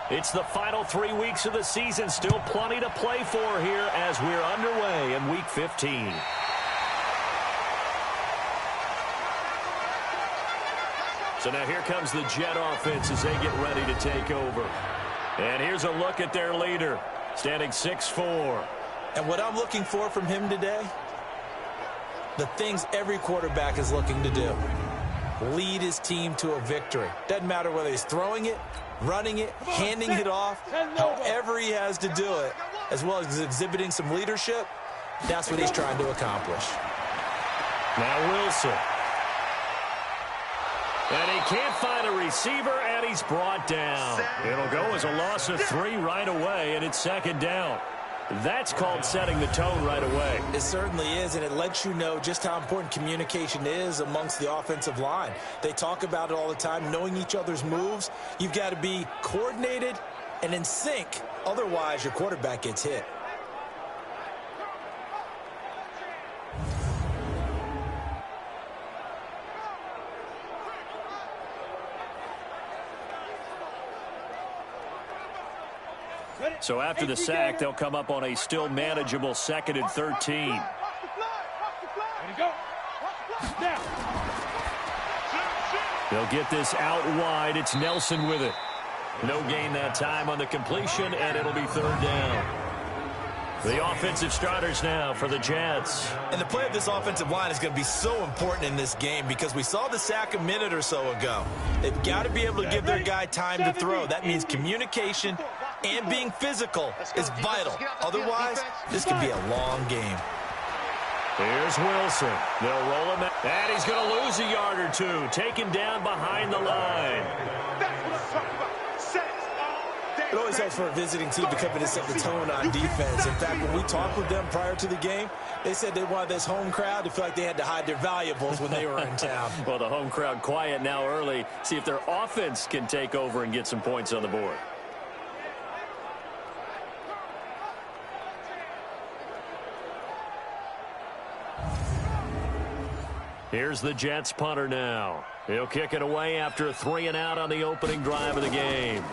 It's the final 3 weeks of the season. Still plenty to play for here as we're underway in Week 15. So now here comes the Jet offense as they get ready to take over. And here's a look at their leader, standing 6'4". And what I'm looking for from him today, the things every quarterback is looking to do. Lead his team to a victory. Doesn't matter whether he's throwing it, running it, handing it off, however he has to do it, as well as exhibiting some leadership, that's what he's trying to accomplish. Now Wilson. And he can't find a receiver, and he's brought down. It'll go as a loss of 3 right away, and it's second down. That's called setting the tone right away. It certainly is, and it lets you know just how important communication is amongst the offensive line. They talk about it all the time, knowing each other's moves. You've got to be coordinated and in sync. Otherwise, your quarterback gets hit. So after the sack, they'll come up on a still manageable 2nd and 13. They'll get this out wide. It's Nelson with it. No gain that time on the completion, and it'll be 3rd down. The offensive starters now for the Jets. And the play of this offensive line is going to be so important in this game because we saw the sack a minute or so ago. They've got to be able to give their guy time to throw. That means communication and being physical is vital. Otherwise, this could be a long game. Here's Wilson. They'll roll him out. And he's going to lose a yard or two. Taken down behind the line. It always helps for a visiting team to come in and set the tone on defense. In fact, when we talked with them prior to the game, they said they wanted this home crowd to feel like they had to hide their valuables when they were in town. Well, the home crowd quiet now early. See if their offense can take over and get some points on the board. Here's the Jets punter now. He'll kick it away after a 3-and-out on the opening drive of the game.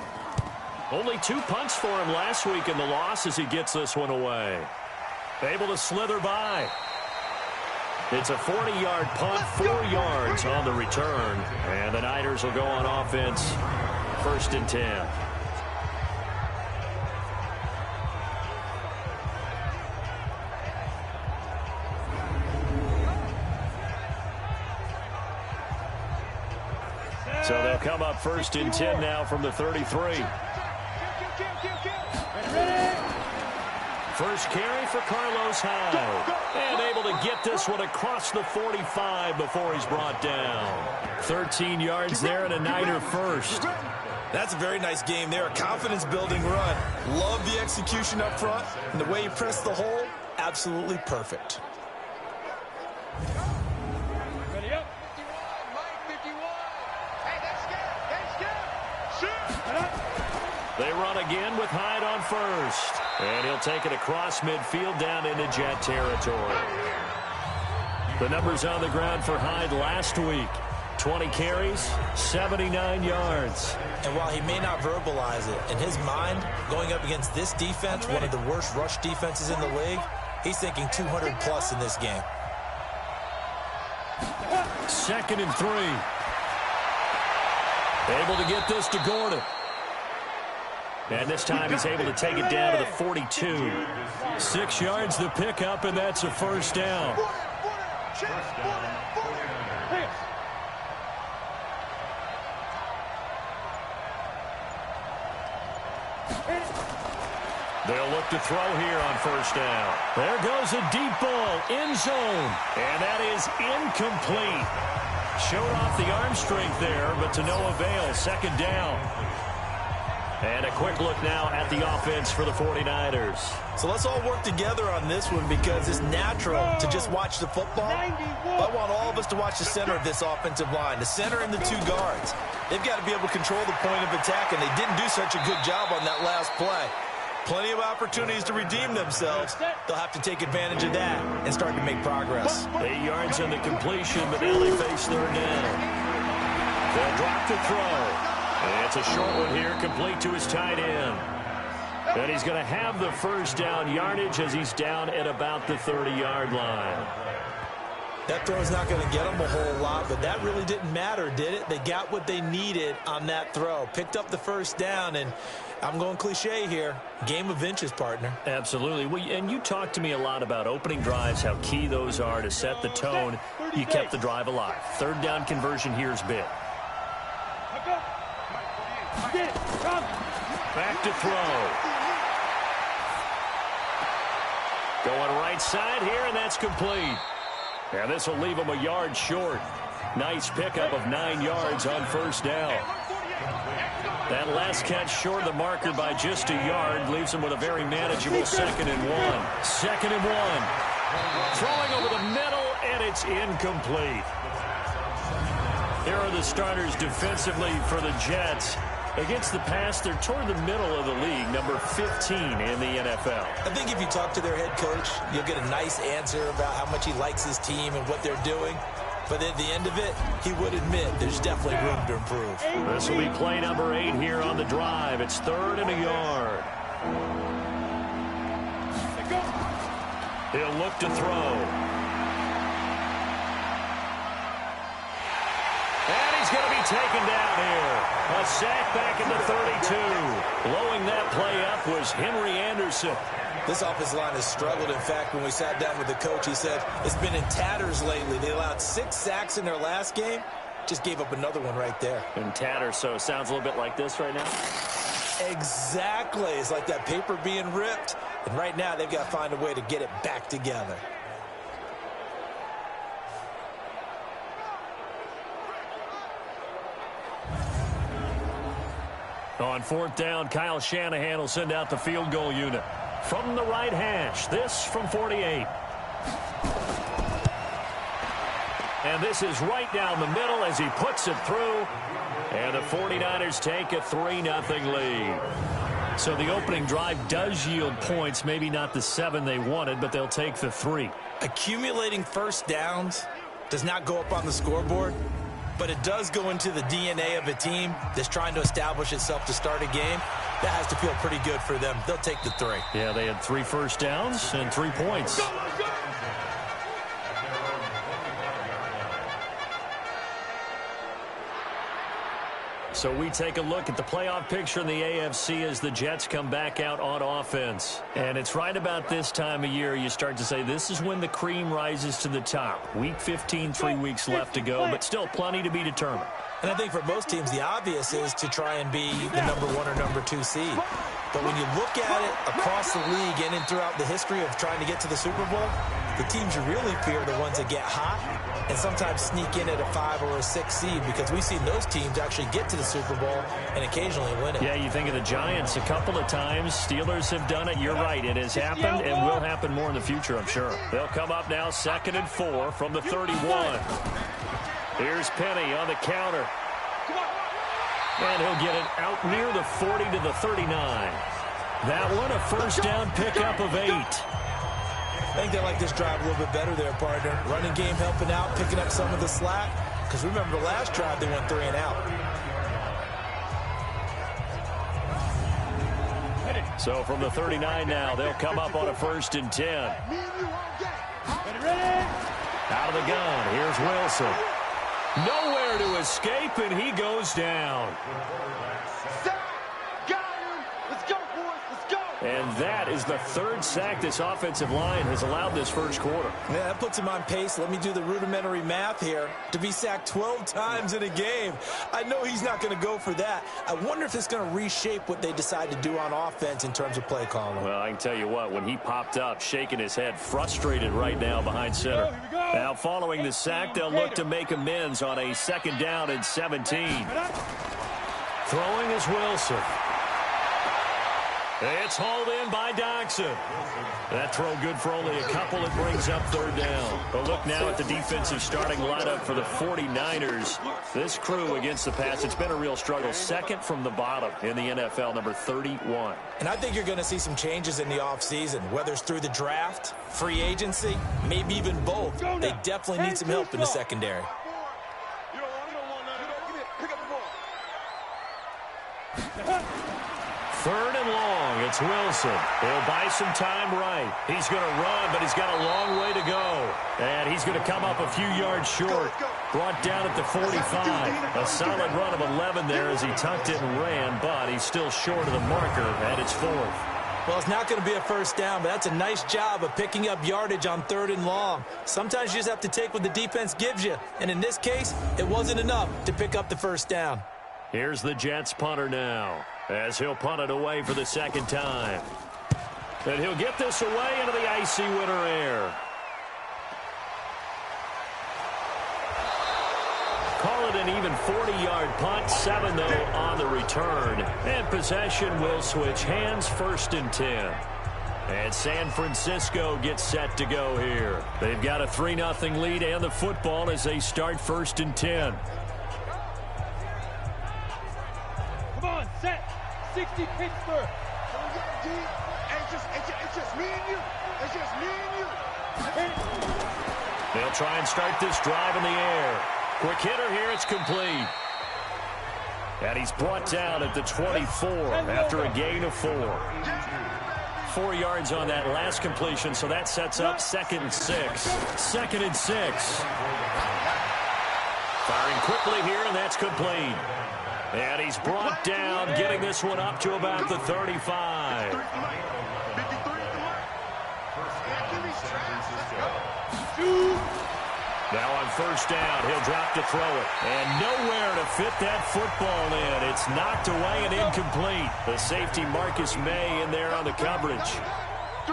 Only 2 punts for him last week in the loss as he gets this one away. Able to slither by. It's a 40-yard punt, 4 yards on the return. And the Niners will go on offense, 1st and 10. So they'll come up 1st and 10 now from the 33. First carry for Carlos Hyde. And able to get this one across the 45 before he's brought down. 13 yards there and a Niner first. That's a very nice game there. A confidence-building run. Love the execution up front. And the way he pressed the hole, absolutely perfect. They run again with Hyde on first. And he'll take it across midfield down into Jet territory. The numbers on the ground for Hyde last week. 20 carries, 79 yards. And while he may not verbalize it, in his mind, going up against this defense, one of the worst rush defenses in the league, he's thinking 200-plus in this game. 2nd and 3. Able to get this to Gordon. And this time he's able to take it down to the 42. 6 yards the pickup, and that's a 1st down. They'll look to throw here on 1st down. There goes a deep ball, end zone. And that is incomplete. Showed off the arm strength there, but to no avail. 2nd down. And a quick look now at the offense for the 49ers. So let's all work together on this one because it's natural to just watch the football. But I want all of us to watch the center of this offensive line, the center and the 2 guards. They've got to be able to control the point of attack, and they didn't do such a good job on that last play. Plenty of opportunities to redeem themselves. They'll have to take advantage of that and start to make progress. 8 yards on the completion, but now they face 3rd down. They'll drop to throw. And it's a short one here, complete to his tight end. And he's going to have the first down yardage as he's down at about the 30-yard line. That throw is not going to get them a whole lot, but that really didn't matter, did it? They got what they needed on that throw. Picked up the first down, and I'm going cliche here. Game of inches, partner. Absolutely. Well, and you talked to me a lot about opening drives, how key those are to set the tone. You kept the drive alive. Third down conversion here is big. Back to throw. Going right side here, and that's complete. And this will leave him a yard short. Nice pickup of 9 yards on first down. That last catch short of the marker by just a yard leaves him with a very manageable 2nd and 1. 2nd and 1. Throwing over the middle, and it's incomplete. Here are the starters defensively for the Jets. Against the pass, they're toward the middle of the league, number 15 in the NFL. I think if you talk to their head coach, you'll get a nice answer about how much he likes his team and what they're doing. But at the end of it, he would admit there's definitely room to improve. This will be play number 8 here on the drive. It's 3rd and a yard. He'll look to throw. And he's going to be taken down here. A sack back at the 32. Blowing that play up was Henry Anderson. This offensive line has struggled. In fact, when we sat down with the coach, he said it's been in tatters lately. They allowed 6 sacks in their last game. Just gave up another one right there. In tatters, so it sounds a little bit like this right now? Exactly. It's like that paper being ripped. And right now, they've got to find a way to get it back together. On 4th down, Kyle Shanahan will send out the field goal unit. From the right hash, this from 48. And this is right down the middle as he puts it through. And the 49ers take a 3-0 lead. So the opening drive does yield points, maybe not the 7 they wanted, but they'll take the 3. Accumulating first downs does not go up on the scoreboard, but it does go into the DNA of a team that's trying to establish itself to start a game. That has to feel pretty good for them. They'll take the 3. Yeah, they had 3 first downs and 3 points. So we take a look at the playoff picture in the AFC as the Jets come back out on offense. And it's right about this time of year you start to say this is when the cream rises to the top. Week 15, 3 weeks left to go, but still plenty to be determined. And I think for most teams, the obvious is to try and be the number 1 or number 2 seed. But when you look at it across the league and throughout the history of trying to get to the Super Bowl, the teams you really fear are the ones that get hot and sometimes sneak in at a 5 or a 6 seed, because we've seen those teams actually get to the Super Bowl and occasionally win it. Yeah, you think of the Giants a couple of times. Steelers have done it. You're right. It has happened and will happen more in the future, I'm sure. They'll come up now 2nd and 4 from the 31. Here's Penny on the counter. And he'll get it out near the 40 to the 39. That one a first down pickup of 8. I think they like this drive a little bit better there, partner. Running game helping out, picking up some of the slack. Because remember, the last drive they went 3 and out. So from the 39 now, they'll come up on a 1st and 10. Out of the gun, here's Wilson. Nowhere to escape, and he goes down. And that is the 3rd sack this offensive line has allowed this first quarter. Yeah, that puts him on pace. Let me do the rudimentary math here. To be sacked 12 times in a game. I know he's not going to go for that. I wonder if it's going to reshape what they decide to do on offense in terms of play calling. Well, I can tell you what, when he popped up, shaking his head, frustrated right now behind center. Now, following the sack, they'll look to make amends on a 2nd down and 17. Throwing is Wilson. It's hauled in by Doxson. That throw good for only a couple. It brings up 3rd down. A look now at the defensive starting lineup for the 49ers. This crew against the pass, it's been a real struggle. 2nd from the bottom in the NFL, number 31. And I think you're going to see some changes in the offseason, whether it's through the draft, free agency, maybe even both. They definitely need some help in the secondary. Third and long. It's Wilson. He'll buy some time right. He's going to run, but he's got a long way to go. And he's going to come up a few yards short. Brought down at the 45. A solid run of 11 there as he tucked it and ran, but he's still short of the marker, and it's fourth. Well, it's not going to be a first down, but that's a nice job of picking up yardage on third and long. Sometimes you just have to take what the defense gives you, and in this case, it wasn't enough to pick up the first down. Here's the Jets punter now, as he'll punt it away for the second time. And he'll get this away into the icy winter air. Call it an even 40-yard punt, 7 though on the return. And possession will switch hands, 1st and 10. And San Francisco gets set to go here. They've got a 3-0 lead and the football as they start 1st and 10. Come on, set. 60 Pittsburgh. It's just me and you. It's just me and you. They'll try and start this drive in the air. Quick hitter here, it's complete. And he's brought down at the 24 after a gain of 4. 4 yards on that last completion, so that sets up 2nd and 6. 2nd and 6. Firing quickly here, and that's complete. And he's brought down, getting this one up to about the 35. Now on 1st down, he'll drop to throw it. And nowhere to fit that football in. It's knocked away and incomplete. The safety Marcus May in there on the coverage.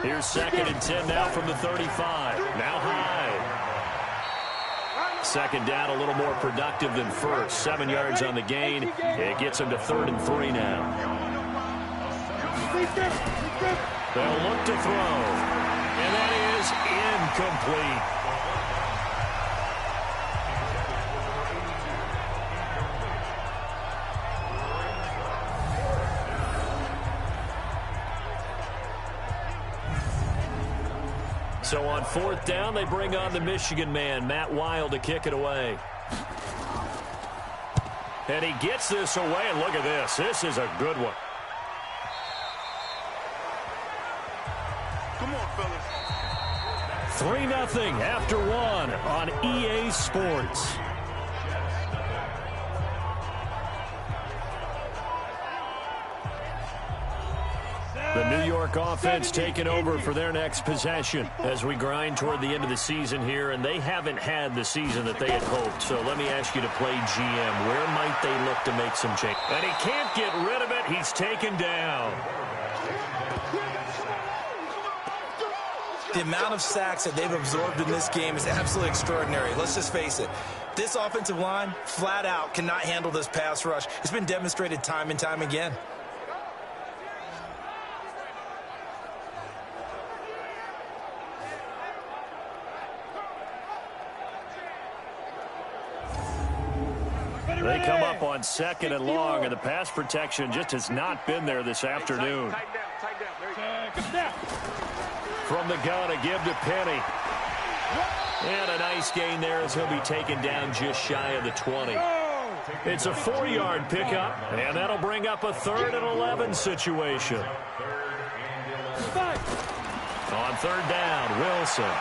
Here's 2nd and 10 now from the 35. Now high. 2nd down, a little more productive than 1st. 7 yards on the gain. It gets him to 3rd and 3 now. They'll look to throw. And that is incomplete. So on 4th down, they bring on the Michigan man, Matt Wild, to kick it away. And he gets this away, and look at this. This is a good one. Come on, fellas. 3-0 after 1 on EA Sports. The New York offense taking over for their next possession as we grind toward the end of the season here, and they haven't had the season that they had hoped. So let me ask you to play GM. Where might they look to make some change? And he can't get rid of it. He's taken down. The amount of sacks that they've absorbed in this game is absolutely extraordinary. Let's just face it. This offensive line, flat out, cannot handle this pass rush. It's been demonstrated time and time again. They come up on 2nd and long, and the pass protection just has not been there this afternoon. From the gun, a give to Penny. And a nice gain there as he'll be taken down just shy of the 20. It's a 4-yard pickup, and that'll bring up a 3rd and 11 situation. On 3rd down, Wilson.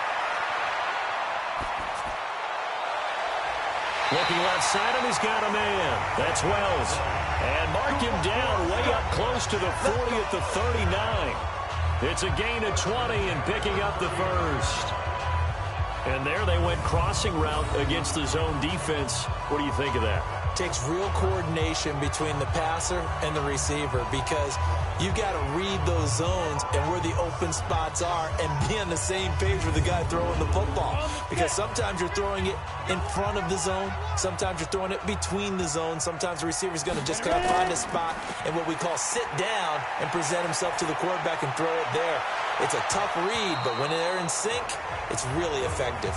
Looking left side, and he's got a man. That's Wells. And mark him down way up close to the 40 at the 39. It's a gain of 20 and picking up the first. And there they went crossing route against the zone defense. What do you think of that? Takes real coordination between the passer and the receiver because you've got to read those zones and where the open spots are and be on the same page with the guy throwing the football. Because sometimes you're throwing it in front of the zone. Sometimes you're throwing it between the zones. Sometimes the receiver's going to just kind of find a spot and what we call sit down and present himself to the quarterback and throw it there. It's a tough read, but when they're in sync, it's really effective.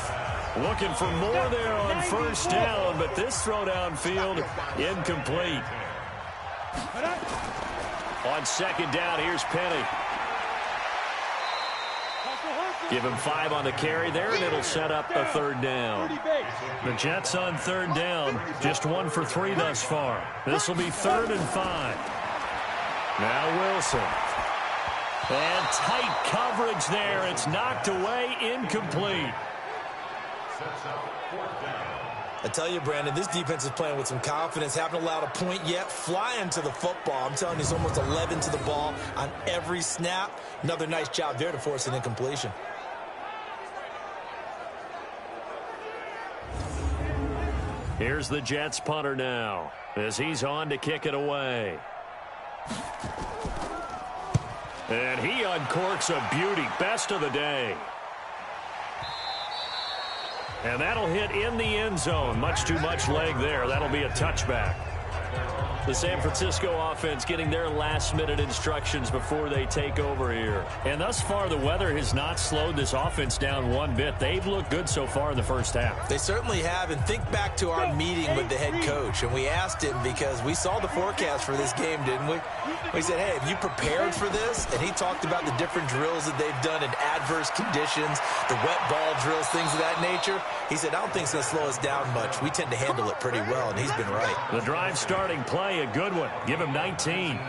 Looking for more there on 1st down, but this throw downfield incomplete. On 2nd down, here's Penny. Give him 5 on the carry there, and it'll set up a 3rd down. The Jets on 3rd down, just 1 for 3 thus far. This will be 3rd and 5. Now Wilson. And tight coverage there. It's knocked away, incomplete. I tell you, Brandon, this defense is playing with some confidence. Haven't allowed a point yet. Flying to the football. I'm telling you, it's almost 11 to the ball on every snap. Another nice job there to force an incompletion. Here's the Jets punter now as he's on to kick it away. And he uncorks a beauty. Best of the day. And that'll hit in the end zone. Much too much leg there. That'll be a touchback. The San Francisco offense getting their last-minute instructions before they take over here. And thus far, the weather has not slowed this offense down one bit. They've looked good so far in the first half. They certainly have. And think back to our meeting with the head coach. And we asked him because we saw the forecast for this game, didn't we? We said, hey, have you prepared for this? And he talked about the different drills that they've done in adverse conditions, the wet ball drills, things of that nature. He said, I don't think it's going to slow us down much. We tend to handle it pretty well, and he's been right. The drive starting play, a good one. Give him 19.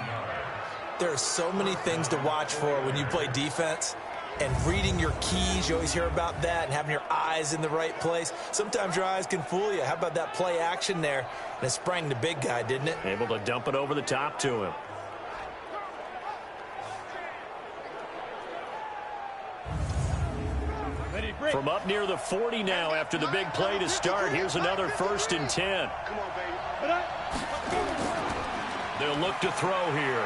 There are so many things to watch for when you play defense. And reading your keys, you always hear about that, and having your eyes in the right place. Sometimes your eyes can fool you. How about that play action there? And it sprang the big guy, didn't it? Able to dump it over the top to him. From up near the 40 now after the big play to start. Here's another 1st and 10. Come on, baby. They'll look to throw here.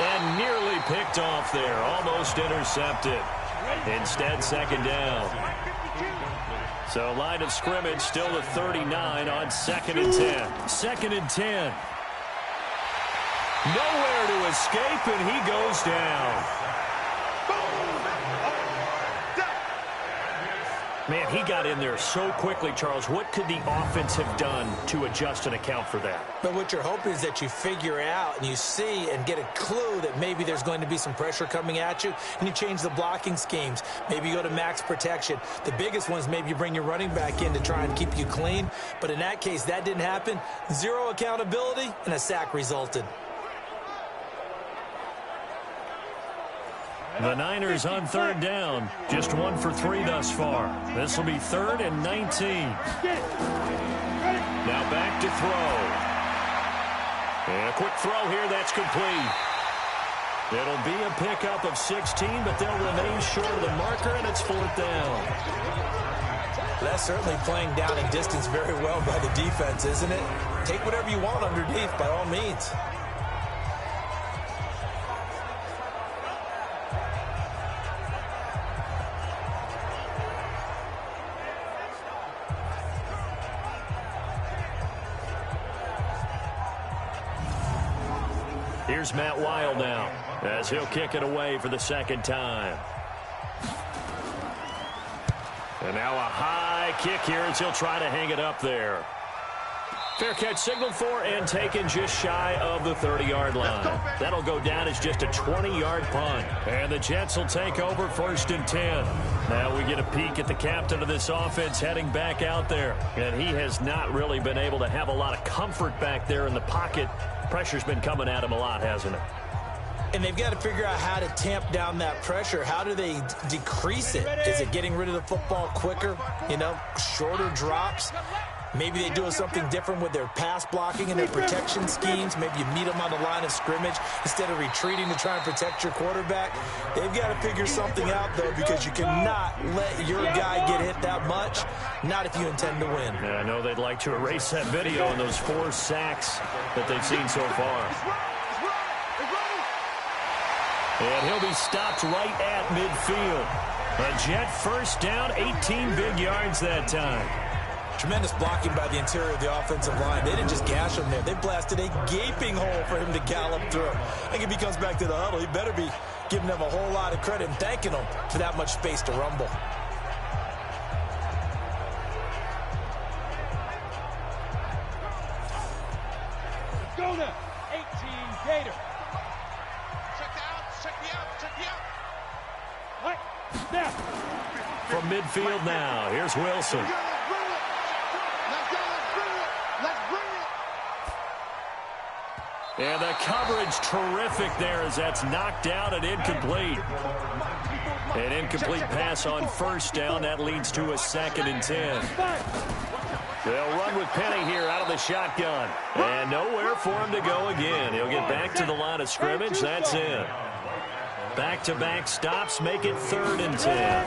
And nearly picked off there. Almost intercepted. Instead, 2nd down. So line of scrimmage still at 39 on 2nd and 10. 2nd and 10. Nowhere to escape, and he goes down. Man, he got in there so quickly, Charles. What could the offense have done to adjust and account for that? But what you're hoping is that you figure out and you see and get a clue that maybe there's going to be some pressure coming at you, and you change the blocking schemes. Maybe you go to max protection. The biggest one is maybe you bring your running back in to try and keep you clean. But in that case, that didn't happen. Zero accountability, and a sack resulted. The Niners on 3rd down. Just 1 for 3 thus far. This will be 3rd and 19. Now back to throw. And a quick throw here. That's complete. It'll be a pickup of 16, but they'll remain short of the marker, and it's 4th down. That's certainly playing down in distance very well by the defense, isn't it? Take whatever you want underneath, by all means. Here's Matt Wild now as he'll kick it away for the 2nd time. And now a high kick here as he'll try to hang it up there. Fair catch signaled for and taken just shy of the 30-yard line. That'll go down as just a 20-yard punt. And the Jets will take over 1st and 10. Now we get a peek at the captain of this offense heading back out there. And he has not really been able to have a lot of comfort back there in the pocket. Pressure's been coming at him a lot, hasn't it? And they've got to figure out how to tamp down that pressure. How do they decrease it? Is it getting rid of the football quicker? You know, shorter drops? Maybe they do something different with their pass blocking and their protection schemes. Maybe you meet them on the line of scrimmage instead of retreating to try and protect your quarterback. They've got to figure something out, though, because you cannot let your guy get hit that much, not if you intend to win. Yeah, I know they'd like to erase that video and those 4 sacks that they've seen so far. And he'll be stopped right at midfield. A Jet 1st down, 18 big yards that time. Tremendous blocking by the interior of the offensive line. They didn't just gash him there. They blasted a gaping hole for him to gallop through. I think if he comes back to the huddle, he better be giving them a whole lot of credit and thanking them for that much space to rumble. Go now. 18 Gator. Check me out. Now. From midfield now, here's Wilson. And the coverage terrific there as that's knocked out and incomplete. An incomplete pass on first down. That leads to a 2nd and 10. They'll run with Penny here out of the shotgun. And nowhere for him to go again. He'll get back to the line of scrimmage. That's it. Back-to-back stops make it 3rd and 10.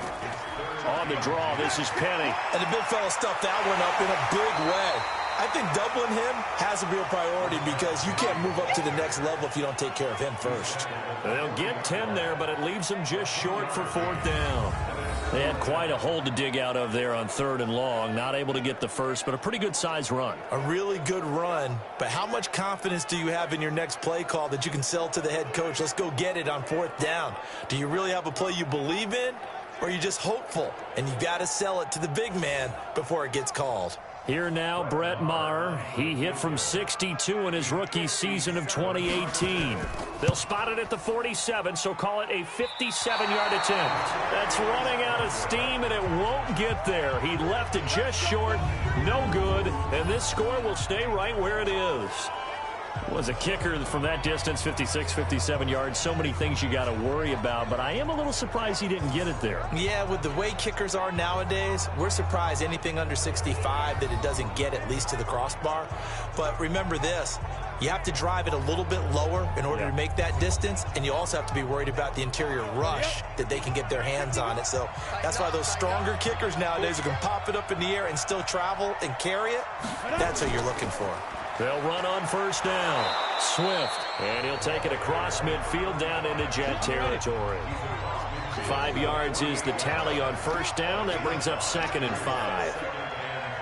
On the draw, this is Penny. And the big fella stuffed that one up in a big way. I think doubling him has a real priority because you can't move up to the next level if you don't take care of him first. They'll get 10 there, but it leaves them just short for 4th down. They had quite a hole to dig out of there on 3rd and long. Not able to get the first, but a pretty good size run. A really good run, but how much confidence do you have in your next play call that you can sell to the head coach? Let's go get it on 4th down. Do you really have a play you believe in, or are you just hopeful? And you got to sell it to the big man before it gets called. Here now, Brett Maher. He hit from 62 in his rookie season of 2018. They'll spot it at the 47, so call it a 57-yard attempt. That's running out of steam, and it won't get there. He left it just short, no good, and this score will stay right where it is. Was a kicker from that distance, 56, 57 yards. So many things you got to worry about, but I am a little surprised he didn't get it there. Yeah, with the way kickers are nowadays, we're surprised anything under 65 that it doesn't get at least to the crossbar. But remember this, you have to drive it a little bit lower in order to make that distance, and you also have to be worried about the interior rush that they can get their hands on it. So that's why those stronger kickers nowadays who can pop it up in the air and still travel and carry it, that's what you're looking for. They'll run on first down. Swift, and he'll take it across midfield down into Jet territory. 5 yards is the tally on first down. That brings up 2nd and 5.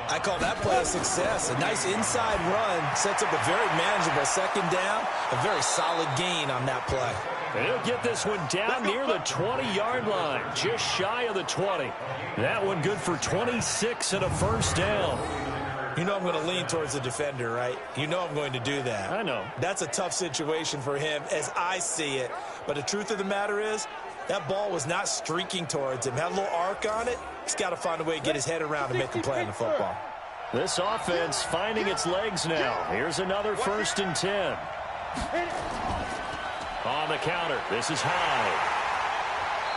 I call that play a success. A nice inside run sets up a very manageable 2nd down. A very solid gain on that play. And he'll get this one down near the 20-yard line, just shy of the 20. That one good for 26 and a first down. You know I'm going to lean towards the defender, right? You know I'm going to do that. I know. That's a tough situation for him as I see it. But the truth of the matter is, that ball was not streaking towards him. Had a little arc on it. He's got to find a way to get his head around and make a play on the football. This offense finding its legs now. Here's another 1st and 10. On the counter, this is Hyde.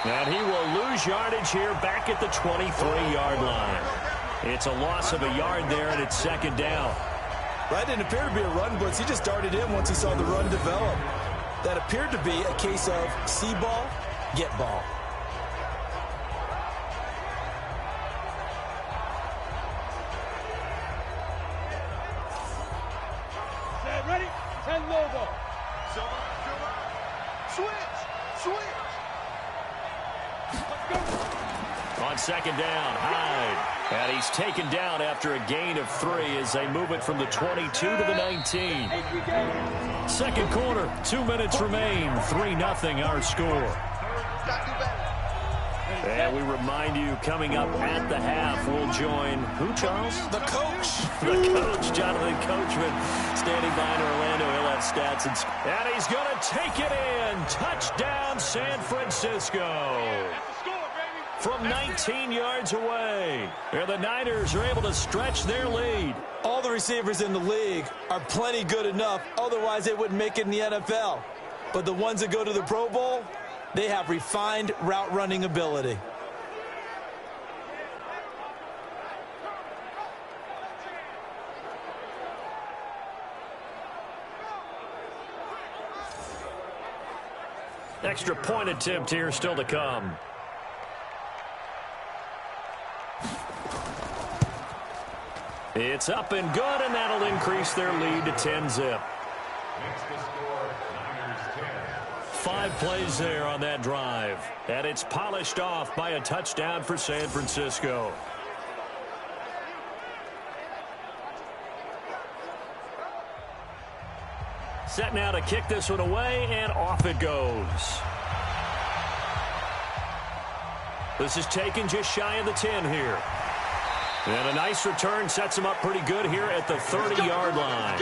And he will lose yardage here back at the 23-yard line. It's a loss of a yard there, and it's 2nd down. That didn't appear to be a run blitz. He just darted in once he saw the run develop. That appeared to be a case of see ball, get ball. Ready? 10 low ball. Switch. Let's go. On 2nd down, Hyde. And he's taken down after a gain of 3 as they move it from the 22 to the 19. 2nd quarter, 2 minutes remain. 3-0 our score. And we remind you, coming up at the half, we'll join who, Charles? The coach. The coach, Jonathan Coachman, standing by in Orlando. He'll have stats. And he's going to take it in. Touchdown, San Francisco. From 19 yards away. And the Niners are able to stretch their lead. All the receivers in the league are plenty good enough. Otherwise, they wouldn't make it in the NFL. But the ones that go to the Pro Bowl, they have refined route running ability. Extra point attempt here still to come. It's up and good, and that'll increase their lead to 10-zip. 5 plays there on that drive, and it's polished off by a touchdown for San Francisco. Set now to kick this one away, and off it goes. This is taken just shy of the 10 here. And a nice return sets him up pretty good here at the 30-yard line.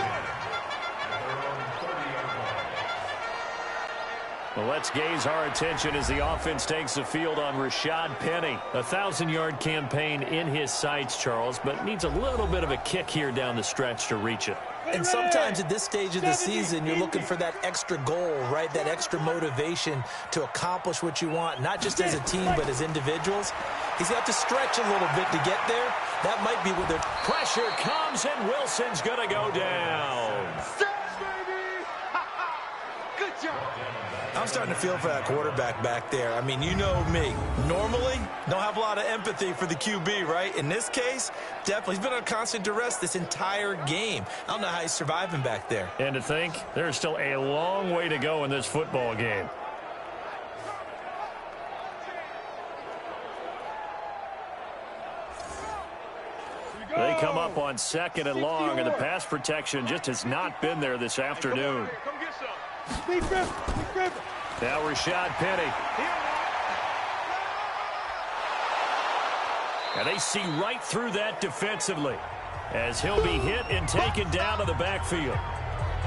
Well, let's gaze our attention as the offense takes the field on Rashad Penny. A 1,000-yard campaign in his sights, Charles, but needs a little bit of a kick here down the stretch to reach it. And sometimes at this stage of the season, you're looking for that extra goal, right? That extra motivation to accomplish what you want, not just as a team, but as individuals. He's got to stretch a little bit to get there. That might be what they're... Pressure comes, and Wilson's going to go down. Good job. I'm starting to feel for that quarterback back there. I mean, you know me. Normally, don't have a lot of empathy for the QB, right? In this case, definitely. He's been on constant duress this entire game. I don't know how he's surviving back there. And to think, there's still a long way to go in this football game. They come up on 2nd and long, and the pass protection just has not been there this afternoon. Now Rashad Penny. And they see right through that defensively as he'll be hit and taken down to the backfield.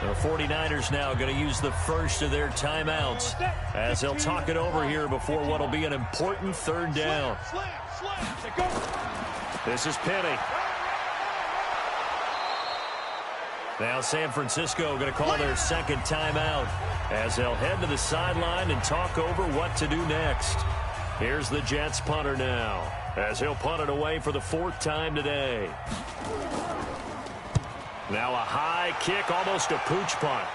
The 49ers now going to use the first of their timeouts as they'll talk it over here before what will be an important 3rd down. This is Penny. Now San Francisco going to call their 2nd timeout as they'll head to the sideline and talk over what to do next. Here's the Jets punter now as he'll punt it away for the 4th time today. Now a high kick, almost a pooch punt.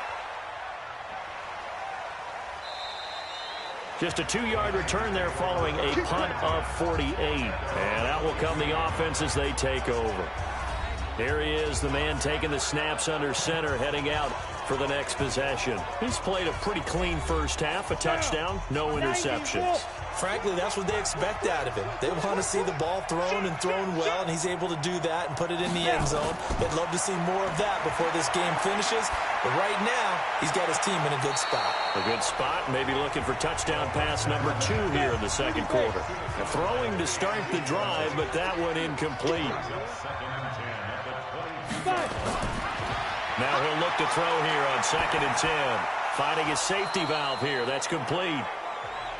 Just a 2-yard return there following a punt of 48. And out will come the offense as they take over. Here he is, the man taking the snaps under center, heading out for the next possession. He's played a pretty clean first half, a touchdown, no interceptions. Frankly, that's what they expect out of him. They want to see the ball thrown and thrown well, and he's able to do that and put it in the end zone. They'd love to see more of that before this game finishes. But right now, he's got his team in a good spot. A good spot, maybe looking for touchdown pass number 2 here in the 2nd quarter. Throwing to start the drive, but that one incomplete. Now he'll look to throw here on 2nd and 10. Finding his safety valve here. That's complete.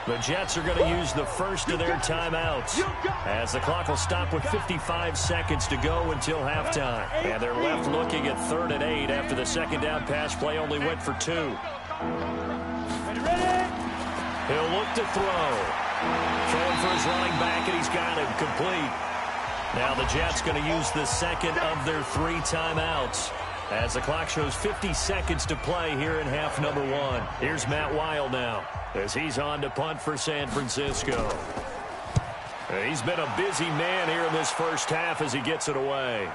The Jets are going to use the first of their timeouts as the clock will stop with 55 seconds to go until halftime. And they're left looking at 3rd and 8 after the 2nd down pass play only went for 2. He'll look to throw. Throwing for his running back, and he's got him complete. Now the Jets going to use the 2nd of their 3 timeouts as the clock shows 50 seconds to play here in half number 1. Here's Matt Weil now as he's on to punt for San Francisco. He's been a busy man here in this first half as he gets it away.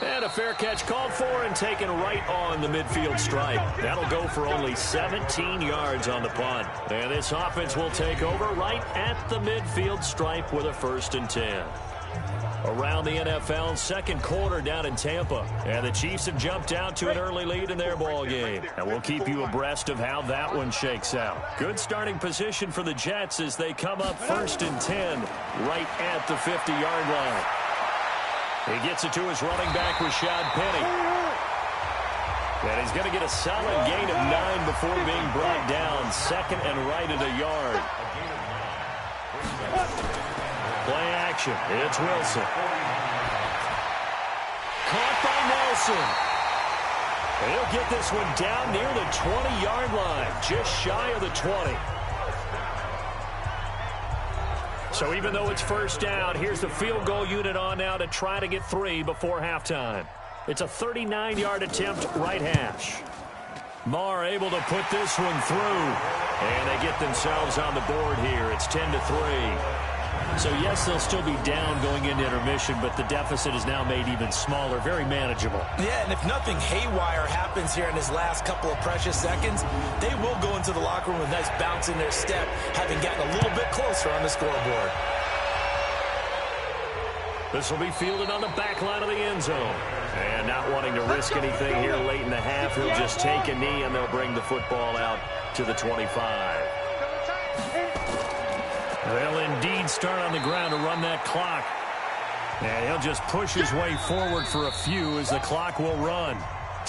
And a fair catch called for and taken right on the midfield stripe. That'll go for only 17 yards on the punt. And this offense will take over right at the midfield stripe with a 1st and 10. Around the NFL, 2nd quarter down in Tampa. And the Chiefs have jumped out to an early lead in their ball game. And we'll keep you abreast of how that one shakes out. Good starting position for the Jets as they come up 1st and 10 right at the 50-yard line. He gets it to his running back, Rashad Penny. And he's going to get a solid gain of 9 before being brought down. 2nd and right at a yard. Play action. It's Wilson. Caught by Nelson. And he'll get this one down near the 20-yard line, just shy of the 20. So even though it's 1st down, here's the field goal unit on now to try to get 3 before halftime. It's a 39-yard attempt right hash. Marr able to put this one through. And they get themselves on the board here. It's 10-3. So, yes, they'll still be down going into intermission, but the deficit is now made even smaller, very manageable. Yeah, and if nothing haywire happens here in his last couple of precious seconds, they will go into the locker room with a nice bounce in their step, having gotten a little bit closer on the scoreboard. This will be fielded on the back line of the end zone. And not wanting to risk anything here late in the half, he'll just take a knee, and they'll bring the football out to the 25. They'll indeed start on the ground to run that clock. And he'll just push his way forward for a few as the clock will run.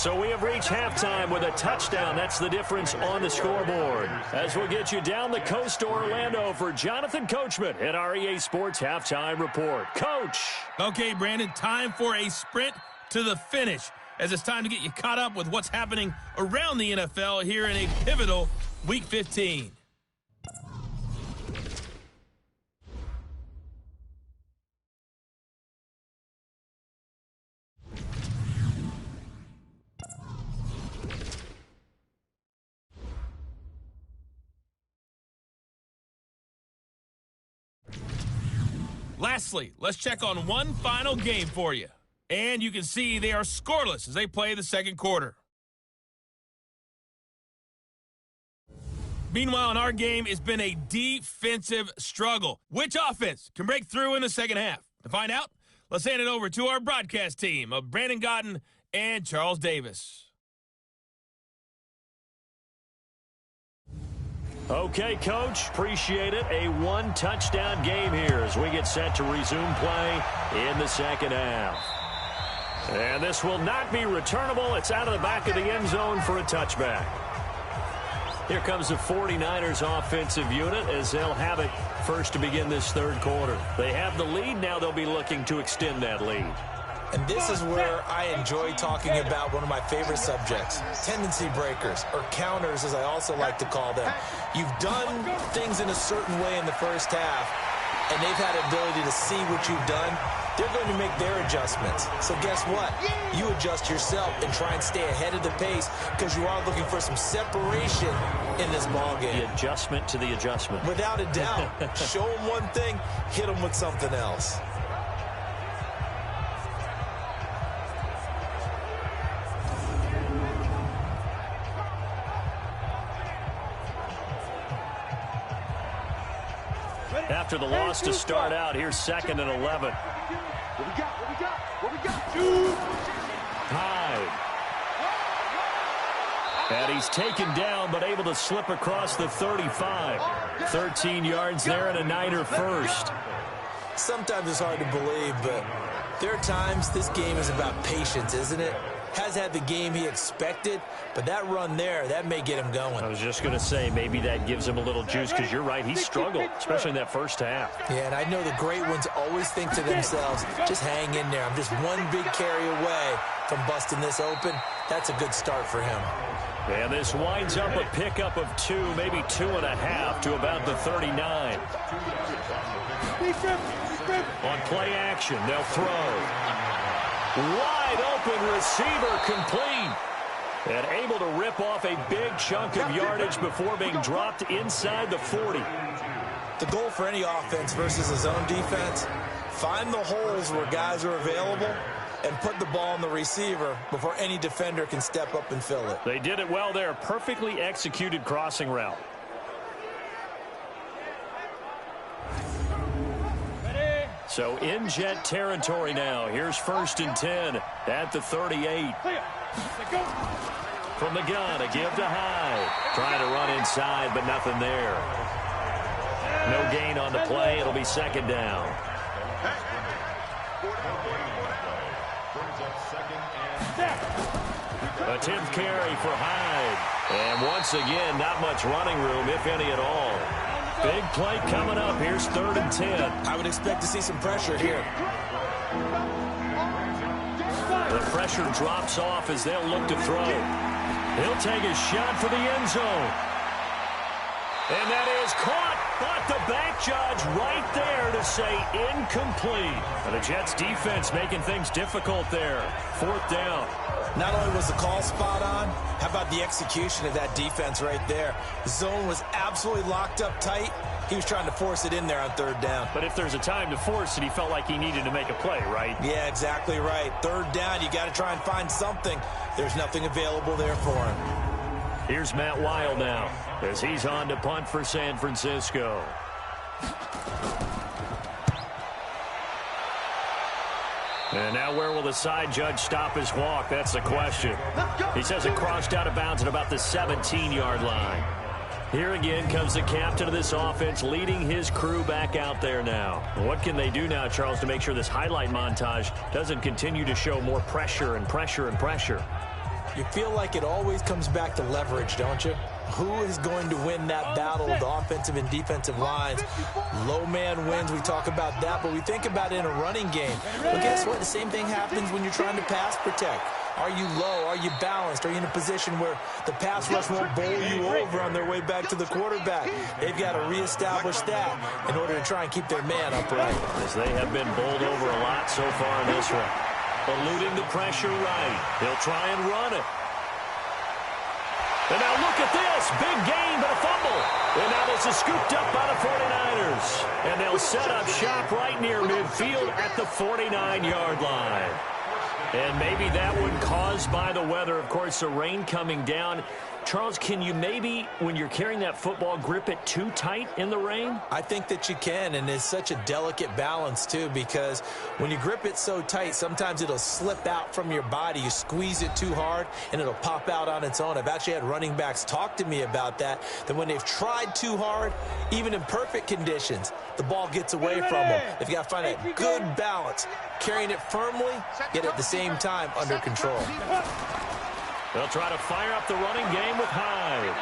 So we have reached halftime with a touchdown. That's the difference on the scoreboard. As we'll get you down the coast to Orlando for Jonathan Coachman at our EA Sports Halftime Report. Coach. Okay, Brandon, time for a sprint to the finish, as it's time to get you caught up with what's happening around the NFL here in a pivotal Week 15. Lastly, let's check on one final game for you. And you can see they are scoreless as they play the second quarter. Meanwhile, in our game, it's been a defensive struggle. Which offense can break through in the second half? To find out, let's hand it over to our broadcast team of Brandon Gaudin and Charles Davis. Okay, Coach, appreciate it. A one-touchdown game here as we get set to resume play in the second half. And this will not be returnable. It's out of the back of the end zone for a touchback. Here comes the 49ers offensive unit as they'll have it first to begin this third quarter. They have the lead. Now they'll be looking to extend that lead. And this is where I enjoy talking about one of my favorite subjects, tendency breakers, or counters as I also like to call them. You've done things in a certain way in the first half, and they've had the ability to see what you've done. They're going to make their adjustments. So guess what? You adjust yourself and try and stay ahead of the pace because you are looking for some separation in this ballgame. The adjustment to the adjustment. Without a doubt. Show them one thing, hit them with something else. After the loss to start out, here's 2nd and 11. What we got? Hyde. And he's taken down, but able to slip across the 35. 13 yards there and a Niner first. Sometimes it's hard to believe, but there are times this game is about patience, isn't it? Has had the game he expected, but that run there, that may get him going. I was just going to say, maybe that gives him a little juice, because you're right, he struggled, especially in that first half. Yeah, and I know the great ones always think to themselves, just hang in there. I'm just one big carry away from busting this open. That's a good start for him. And this winds up a pickup of 2, maybe 2.5 to about the 39. On play action, they'll throw. Wide open receiver complete. And able to rip off a big chunk of yardage before being dropped inside the 40. The goal for any offense versus a zone defense, find the holes where guys are available and put the ball on the receiver before any defender can step up and fill it. They did it well there. Perfectly executed crossing route. So in Jet territory now. Here's 1st and 10 at the 38. From the gun, a give to Hyde. Trying to run inside, but nothing there. No gain on the play. It'll be 2nd down. A 10th carry for Hyde. And once again, not much running room, if any at all. Big play coming up. Here's 3rd and 10. I would expect to see some pressure here. The pressure drops off as they'll look to throw. He'll take a shot for the end zone. And that is caught, but the back judge right there to say incomplete. And the Jets defense making things difficult there. 4th down. Not only was the call spot on, how about the execution of that defense right there? The zone was absolutely locked up tight. He was trying to force it in there on 3rd down. But if there's a time to force it, he felt like he needed to make a play, right? Yeah, exactly right. 3rd down, you got to try and find something. There's nothing available there for him. Here's Matt Weil now as he's on to punt for San Francisco. And now where will the side judge stop his walk? That's the question. He says it crossed out of bounds at about the 17-yard line. Here again comes the captain of this offense leading his crew back out there now. What can they do now, Charles, to make sure this highlight montage doesn't continue to show more pressure and pressure and pressure? You feel like it always comes back to leverage, don't you? Who is going to win that battle of the offensive and defensive lines? Low man wins. We talk about that, but we think about it in a running game. Well, guess what? The same thing happens when you're trying to pass protect. Are you low? Are you balanced? Are you in a position where the pass rush won't bowl you over on their way back to the quarterback? They've got to reestablish that in order to try and keep their man upright. As they have been bowled over a lot so far in this one. Eluding the pressure right. He'll try and run it. And now look at this. Big gain, but a fumble. And now this is scooped up by the 49ers. And they'll set up shop right near midfield at the 49-yard line. And maybe that one caused by the weather. Of course, the rain coming down. Charles, can you maybe, when you're carrying that football, grip it too tight in the rain? I think that you can, and it's such a delicate balance, too, because when you grip it so tight, sometimes it'll slip out from your body. You squeeze it too hard, and it'll pop out on its own. I've actually had running backs talk to me about that when they've tried too hard, even in perfect conditions, the ball gets away from them. They've got to find that good balance, carrying it firmly, yet at the same time under control. They'll try to fire up the running game with Hyde.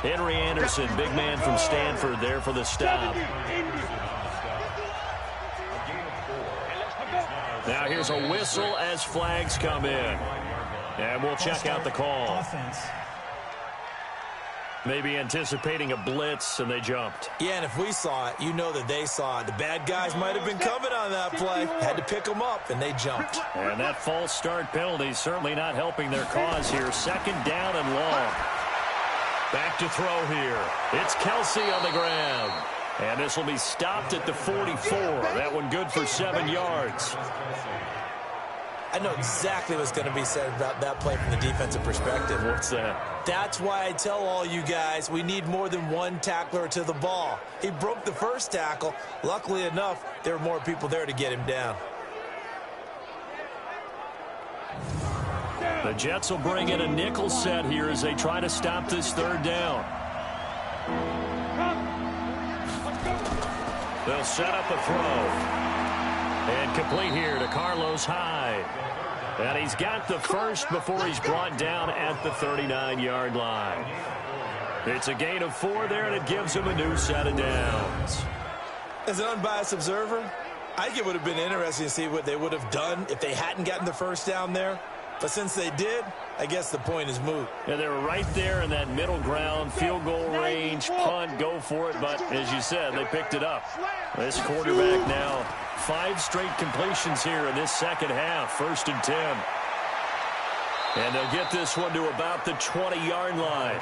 Henry Anderson, big man from Stanford, there for the stop. Now here's a whistle as flags come in. And we'll check out the call. Maybe anticipating a blitz, and they jumped. Yeah, and if we saw it, you know that they saw it. The bad guys might have been coming on that play. Had to pick them up, and they jumped. And that false start penalty certainly not helping their cause here. Second down and long. Back to throw here. It's Kelsey on the ground. And this will be stopped at the 44. That one good for 7 yards. I know exactly what's going to be said about that play from the defensive perspective. What's that? That's why I tell all you guys we need more than one tackler to the ball. He broke the first tackle. Luckily enough, there were more people there to get him down. The Jets will bring in a nickel set here as they try to stop this third down. They'll set up a throw. And complete here to Carlos Hyde. And he's got the first before he's brought down at the 39-yard line. It's a gain of 4 there, and it gives him a new set of downs. As an unbiased observer, I think it would have been interesting to see what they would have done if they hadn't gotten the first down there. But since they did, I guess the point is moot. Yeah, they were right there in that middle ground, field goal range, punt, go for it. But as you said, they picked it up. This quarterback now, 5 straight completions here in this second half, 1st and 10. And they'll get this one to about the 20-yard line.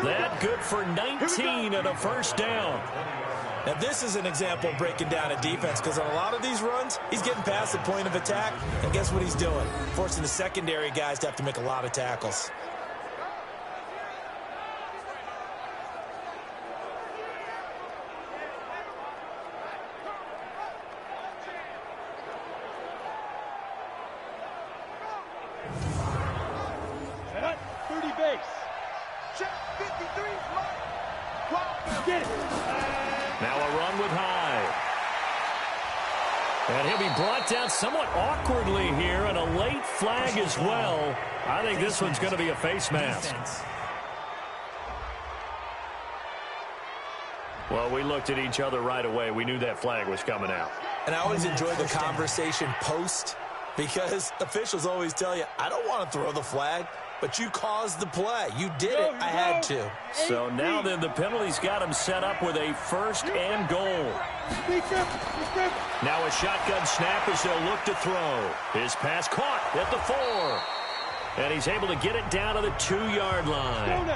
That good for 19 and a first down. Now, this is an example of breaking down a defense, because on a lot of these runs, he's getting past the point of attack, and guess what he's doing? Forcing the secondary guys to have to make a lot of tackles. Now a run with Hyde. And he'll be brought down somewhat awkwardly here, and a late flag as well. I think this one's going to be a face mask. Well, we looked at each other right away. We knew that flag was coming out. And I always enjoy the conversation post, because officials always tell you, I don't want to throw the flag, but you caused the play. You did it. I had to. So now then the penalty's got him set up with a 1st and goal. Now a shotgun snap as they'll look to throw. His pass caught at the 4. And he's able to get it down to the 2-yard line.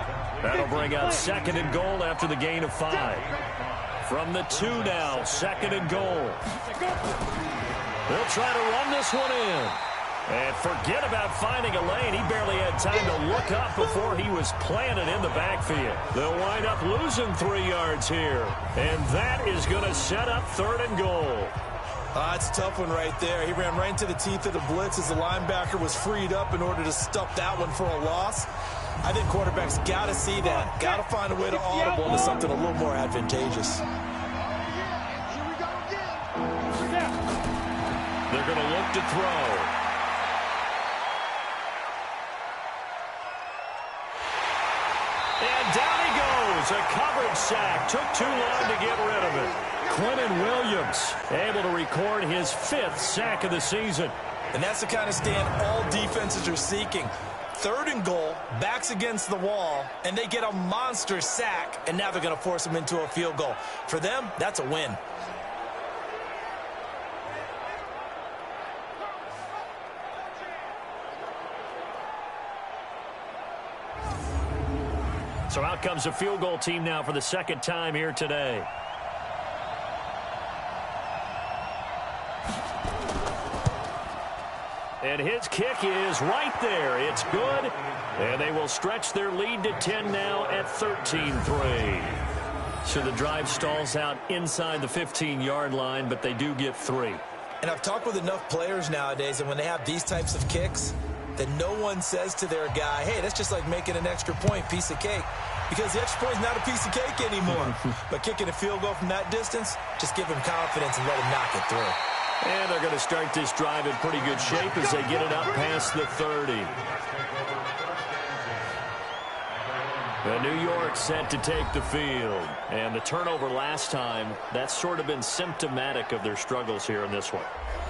That'll bring out 2nd and goal after the gain of 5. From the 2 now, 2nd and goal. They'll try to run this one in. And forget about finding a lane. He barely had time to look up before he was planted in the backfield. They'll wind up losing 3 yards here. And that is going to set up 3rd and goal. That's a tough one right there. He ran right into the teeth of the blitz as the linebacker was freed up in order to stuff that one for a loss. I think quarterbacks got to see that. Got to find a way to audible into something a little more advantageous. They're going to look to throw. down he goes. A coverage sack. Took too long to get rid of it. Quinnen Williams able to record his 5th sack of the season. And that's the kind of stand all defenses are seeking. 3rd and goal, backs against the wall, and they get a monster sack, and now they're going to force them into a field goal. For them, that's a win. So out comes the field goal team now for the 2nd time here today. And his kick is right there. It's good. And they will stretch their lead to 10 now at 13-3. So the drive stalls out inside the 15-yard line, but they do get 3. And I've talked with enough players nowadays, and when they have these types of kicks, that no one says to their guy, hey, that's just like making an extra point, piece of cake. Because the extra point is not a piece of cake anymore. But kicking a field goal from that distance, just give him confidence and let him knock it through. And they're going to start this drive in pretty good shape as they get it up past the 30. The New York set to take the field. And the turnover last time, that's sort of been symptomatic of their struggles here in this one.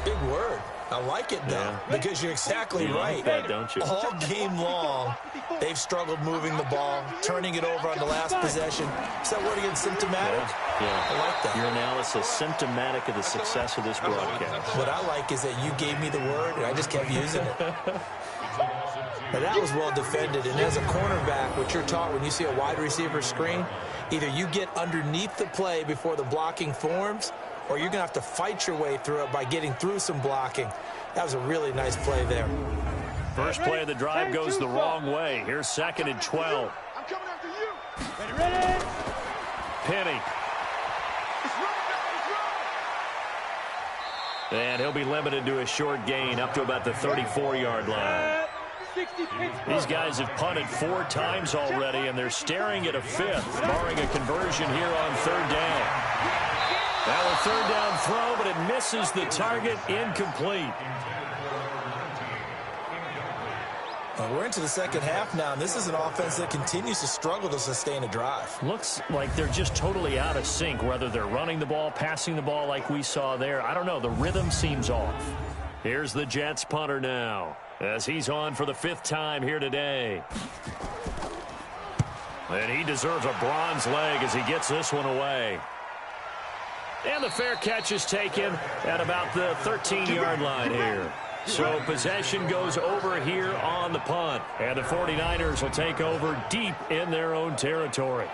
Big word. I like it, though, because you're exactly right. Like that, don't you? All game long, they've struggled moving the ball, turning it over on the last possession. Is that word again, symptomatic? Yeah. I like that. Your analysis, symptomatic of the success of this broadcast. What I like is that you gave me the word, and I just kept using it. Now, that was well defended, and as a cornerback, what you're taught when you see a wide receiver screen, either you get underneath the play before the blocking forms, or you're going to have to fight your way through it by getting through some blocking. That was a really nice play there. First play of the drive goes the wrong way. Here's 2nd and 12. I'm coming after you. Ready. Penny. And he'll be limited to a short gain up to about the 34-yard line. These guys have punted 4 times already, and they're staring at a 5th, barring a conversion here on 3rd down. Now a 3rd down throw, but it misses the target, incomplete. Well, we're into the 2nd half now, and this is an offense that continues to struggle to sustain a drive. Looks like they're just totally out of sync, whether they're running the ball, passing the ball like we saw there. I don't know. The rhythm seems off. Here's the Jets punter now, as he's on for the 5th time here today. And he deserves a bronze leg as he gets this one away. And the fair catch is taken at about the 13-yard line here. So possession goes over here on the punt. And the 49ers will take over deep in their own territory.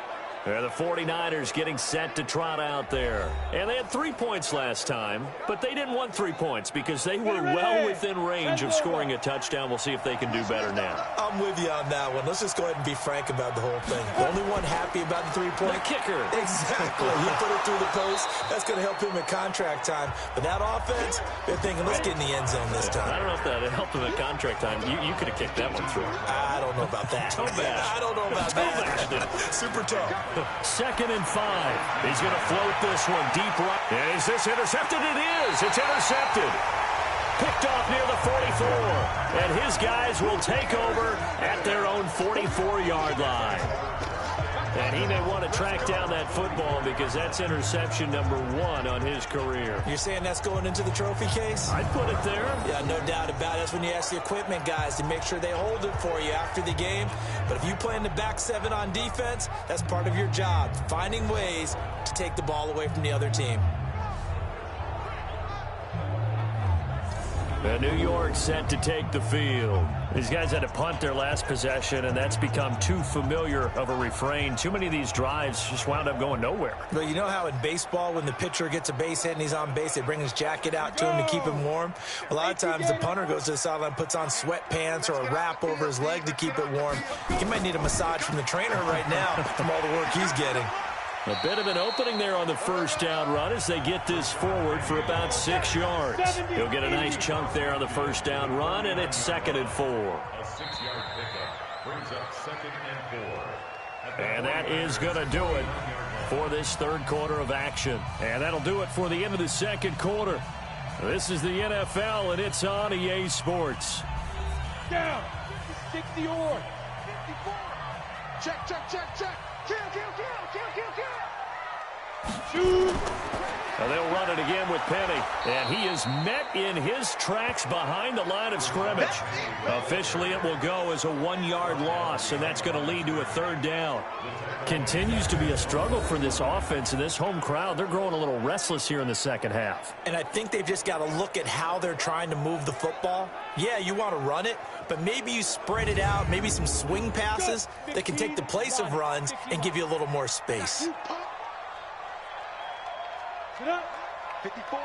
And the 49ers getting set to trot out there. And they had 3 points last time, but they didn't want 3 points because they were well within range of scoring a touchdown. We'll see if they can do better now. I'm with you on that one. Let's just go ahead and be frank about the whole thing. The only one happy about the 3-point? The kicker. Exactly. He put it through the post. That's going to help him at contract time. But that offense, they're thinking, let's get in the end zone this time. I don't know if that helped him at contract time. You could have kicked that one through. I don't know about that. I don't know about that. Super tough. 2nd and 5. He's going to float this one deep right. Is this intercepted? It is. It's intercepted. Picked off near the 44. And his guys will take over at their own 44-yard line. And he may want to track down that football because that's interception number 1 on his career. You're saying that's going into the trophy case? I'd put it there. Yeah, no doubt about it. That's when you ask the equipment guys to make sure they hold it for you after the game. But if you play in the back 7 on defense, that's part of your job, finding ways to take the ball away from the other team. The New York set to take the field. These guys had to punt their last possession, and that's become too familiar of a refrain. Too many of these drives just wound up going nowhere. But you know how in baseball, when the pitcher gets a base hit and he's on base, they bring his jacket out to him to keep him warm? A lot of times the punter goes to the sideline, puts on sweatpants or a wrap over his leg to keep it warm. He might need a massage from the trainer right now from all the work he's getting. A bit of an opening there on the 1st down run as they get this forward for about 6 yards. He'll get a nice chunk there on the 1st down run, and it's 2nd and 4. A 6-yard pickup brings up 2nd and 4. And that is going to do it for this 3rd quarter of action. And that'll do it for the end of the 2nd quarter. This is the NFL, and it's on EA Sports. Down. 60 or 54. Check, check, check, check. Kill, kill, kill, kill, kill, kill. And they'll run it again with Penny. And he is met in his tracks behind the line of scrimmage. Officially, it will go as a 1-yard loss, and that's going to lead to a 3rd down. Continues to be a struggle for this offense and this home crowd. They're growing a little restless here in the second half. And I think they've just got to look at how they're trying to move the football. Yeah, you want to run it, but maybe you spread it out, maybe some swing passes that can take the place of runs and give you a little more space. 54,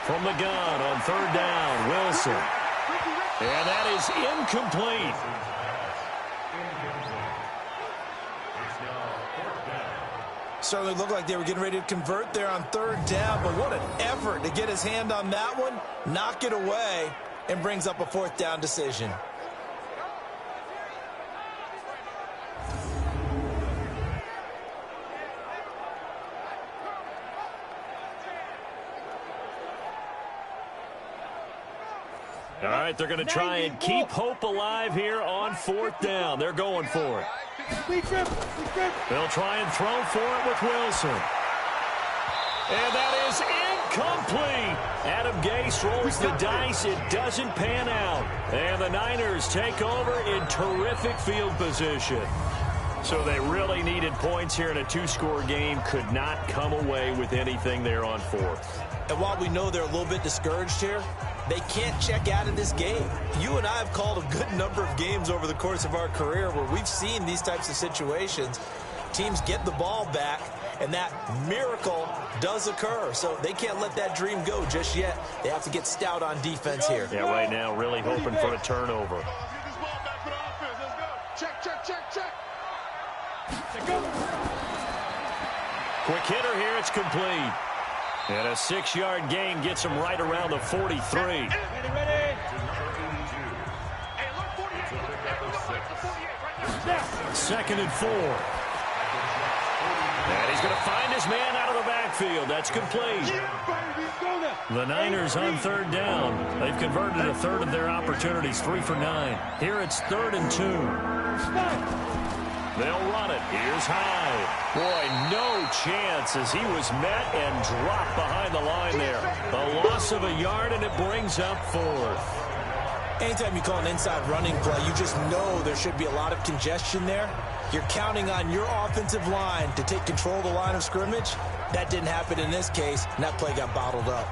From the gun on 3rd down, Wilson. And that is incomplete. Certainly looked like they were getting ready to convert there on 3rd down, but what an effort to get his hand on that one, knock it away, and brings up a 4th down decision. All right, they're going to try and keep hope alive here on 4th down. They're going for it. They'll try and throw for it with Wilson. And that is incomplete. Adam Gase rolls the dice. It doesn't pan out. And the Niners take over in terrific field position. So they really needed points here in a 2-score game. Could not come away with anything there on 4th. And while we know they're a little bit discouraged here, they can't check out of this game. You and I have called a good number of games over the course of our career where we've seen these types of situations. Teams get the ball back, and that miracle does occur. So they can't let that dream go just yet. They have to get stout on defense here. Yeah, right now really hoping for a turnover. check, check, check, check. Quick hitter here, it's complete. And a 6-yard gain gets him right around the 43. Ready. 2nd and 4. And he's going to find his man out of the backfield. That's complete. The Niners on 3rd down. They've converted a 3rd of their opportunities, 3 for 9. Here it's 3rd and 2. They'll run it. Here's Hyde. Boy, no chance as he was met and dropped behind the line there. A loss of a yard, and it brings up 4th. Anytime you call an inside running play, you just know there should be a lot of congestion there. You're counting on your offensive line to take control of the line of scrimmage. That didn't happen in this case, and that play got bottled up.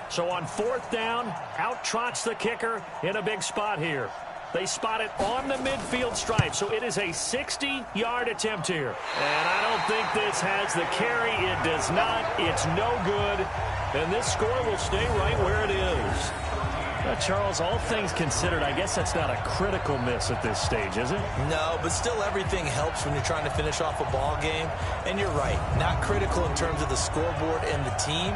So on 4th down, out trots the kicker in a big spot here. They spot it on the midfield stripe, so it is a 60-yard attempt here. And I don't think this has the carry. It does not. It's no good. And this score will stay right where it is. Charles, all things considered, I guess that's not a critical miss at this stage, is it? No, but still everything helps when you're trying to finish off a ball game. And you're right, not critical in terms of the scoreboard and the team.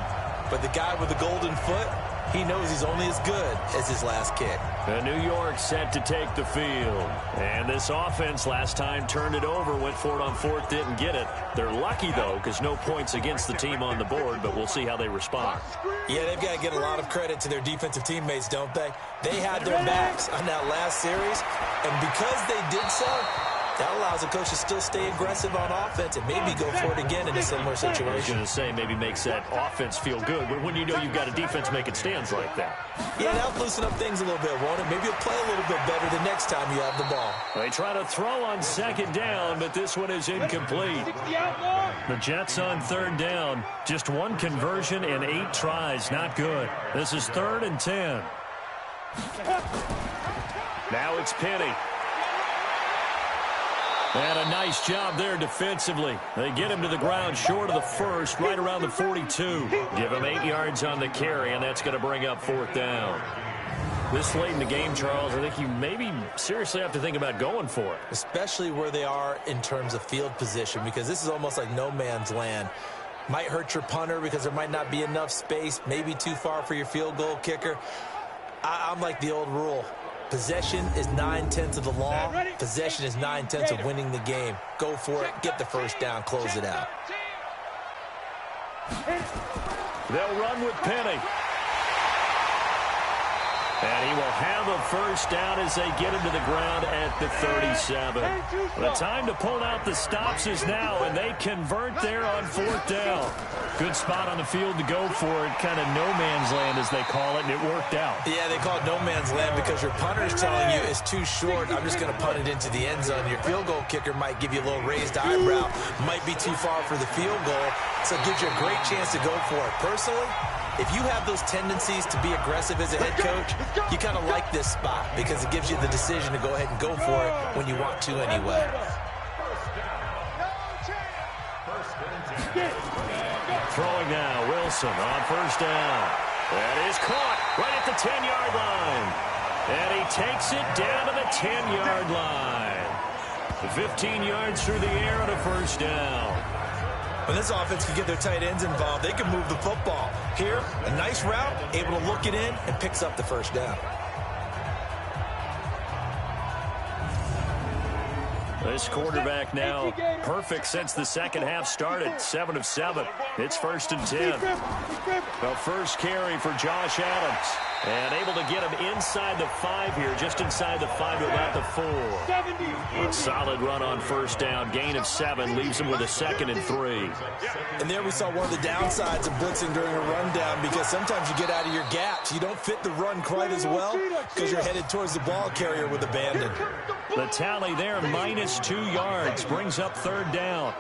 But the guy with the golden foot, he knows he's only as good as his last kick. And New York set to take the field. And this offense last time turned it over, went for it on 4th, didn't get it. They're lucky, though, because no points against the team on the board, but we'll see how they respond. Yeah, they've got to get a lot of credit to their defensive teammates, don't they? They had their backs on that last series, and because they did so, that allows the coach to still stay aggressive on offense and maybe go for it again in a similar I was situation. going to say maybe makes that offense feel good, but when you know you've got a defense making stands like that. Yeah, that'll loosen up things a little bit, won't it? Maybe you'll play a little bit better the next time you have the ball. They try to throw on 2nd down, but this one is incomplete. The Jets on 3rd down. Just one conversion and 8 tries. Not good. This is 3rd and 10. Now it's Penny. And a nice job there defensively. They get him to the ground short of the 1st, right around the 42. Give him 8 yards on the carry, and that's going to bring up 4th down. This late in the game, Charles, I think you maybe seriously have to think about going for it. Especially where they are in terms of field position, because this is almost like no man's land. Might hurt your punter because there might not be enough space, maybe too far for your field goal kicker. I'm like the old rule. Possession is 9/10 of the law. Possession is 9/10 of winning the game. Go for it. Get the 1st down. Close it out. They'll run with Penny. And he will have a first down as they get him to the ground at the 37. The time to pull out the stops is now, and they convert there on 4th down. Good spot on the field to go for it, kind of no man's land as they call it, and it worked out. Yeah, they call it no man's land because your punter is telling you it's too short. I'm just going to punt it into the end zone. Your field goal kicker might give you a little raised eyebrow, might be too far for the field goal, so it gives you a great chance to go for it. Personally, if you have those tendencies to be aggressive as a head coach, you kind of like this spot because it gives you the decision to go ahead and go for it when you want to anyway. Throwing now, Wilson on first down. That is caught right at the 10-yard line. And he takes it down to the 10-yard line. 15 yards through the air on a first down. When this offense can get their tight ends involved, they can move the football. Here, a nice route, able to look it in, and picks up the first down. This quarterback now perfect since the second half started. 7 of 7. It's 1st and 10. The first carry for Josh Adams. And able to get him inside the 5 here, just inside the 5 to about the 4. A solid run on first down. Gain of 7 leaves him with a 2nd and 3. And there we saw one of the downsides of blitzing during a rundown because sometimes you get out of your gaps. You don't fit the run quite as well because you're headed towards the ball carrier with abandon. The tally there, -2 yards, brings up 3rd down.